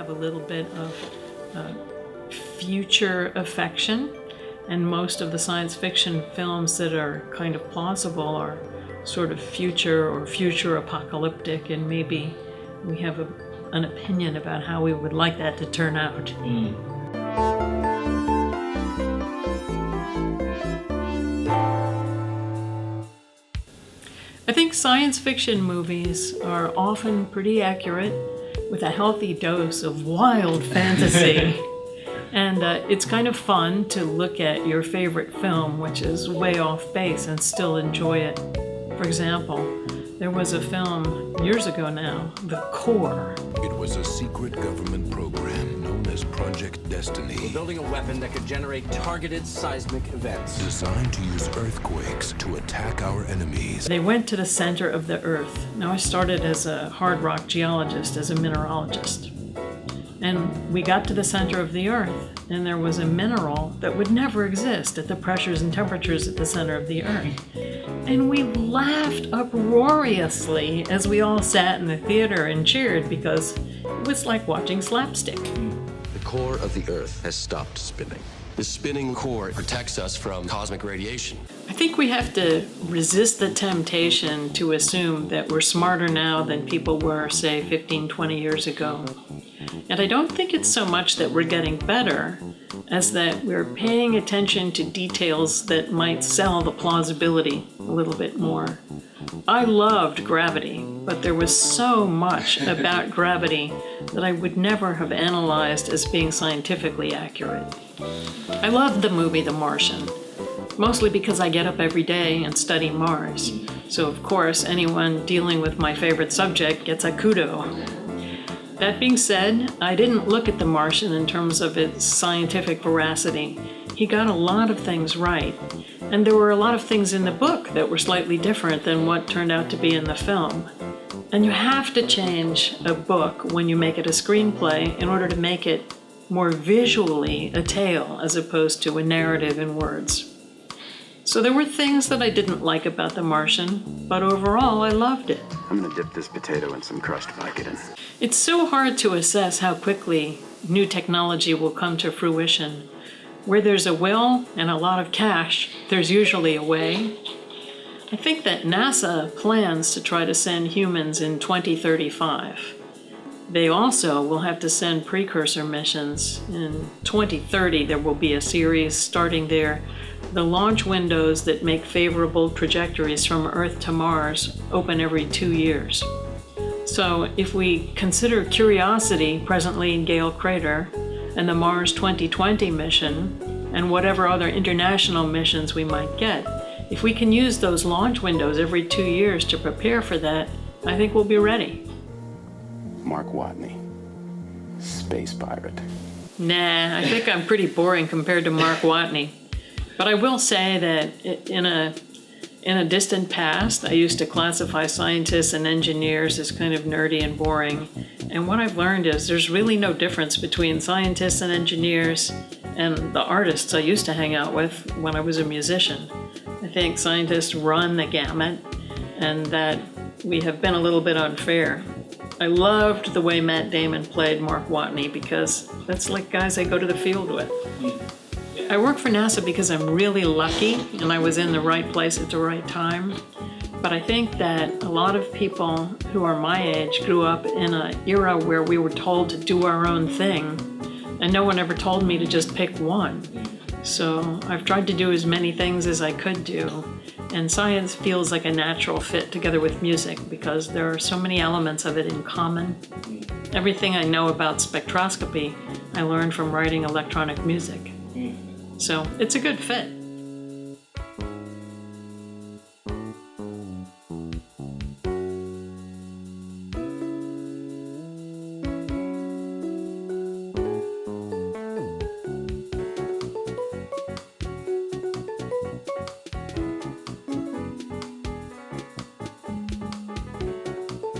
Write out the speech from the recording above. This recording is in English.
have a little bit of future affection, and most of the science fiction films that are kind of plausible are sort of future or future apocalyptic, and maybe we have an opinion about how we would like that to turn out. I think science fiction movies are often pretty accurate with a healthy dose of wild fantasy. And it's kind of fun to look at your favorite film, which is way off base, and still enjoy it. For example, there was a film years ago now, The Core. It was a secret government program known as Project Destiny. We're building a weapon that could generate targeted seismic events. Designed to use earthquakes to attack our enemies. They went to the center of the Earth. Now, I started as a hard rock geologist, as a mineralogist. And we got to the center of the Earth, and there was a mineral that would never exist at the pressures and temperatures at the center of the Earth. And we laughed uproariously as we all sat in the theater and cheered, because it was like watching slapstick. The core of the Earth has stopped spinning. The spinning core protects us from cosmic radiation. I think we have to resist the temptation to assume that we're smarter now than people were, say, 15, 20 years ago. And I don't think it's so much that we're getting better as that we're paying attention to details that might sell the plausibility a little bit more. I loved gravity, but there was so much about gravity that I would never have analyzed as being scientifically accurate. I loved the movie The Martian, mostly because I get up every day and study Mars. So of course, anyone dealing with my favorite subject gets a kudo. That being said, I didn't look at The Martian in terms of its scientific veracity. He got a lot of things right, and there were a lot of things in the book that were slightly different than what turned out to be in the film. And you have to change a book when you make it a screenplay in order to make it more visually a tale as opposed to a narrative in words. So there were things that I didn't like about The Martian, but overall I loved it. I'm gonna dip this potato in some crushed Vicodin. It's so hard to assess how quickly new technology will come to fruition. Where there's a will and a lot of cash, there's usually a way. I think that NASA plans to try to send humans in 2035. They also will have to send precursor missions. In 2030, there will be a series starting there. The launch windows that make favorable trajectories from Earth to Mars open every 2 years. So if we consider Curiosity presently in Gale Crater and the Mars 2020 mission and whatever other international missions we might get, if we can use those launch windows every 2 years to prepare for that, I think we'll be ready. Mark Watney, space pirate. Nah, I think I'm pretty boring compared to Mark Watney. But I will say that in a distant past, I used to classify scientists and engineers as kind of nerdy and boring. And what I've learned is there's really no difference between scientists and engineers and the artists I used to hang out with when I was a musician. I think scientists run the gamut, and that we have been a little bit unfair. I loved the way Matt Damon played Mark Watney, because that's like guys I go to the field with. I work for NASA because I'm really lucky and I was in the right place at the right time. But I think that a lot of people who are my age grew up in an era where we were told to do our own thing, and no one ever told me to just pick one. So I've tried to do as many things as I could do, and science feels like a natural fit together with music because there are so many elements of it in common. Everything I know about spectroscopy, I learned from writing electronic music. So it's a good fit.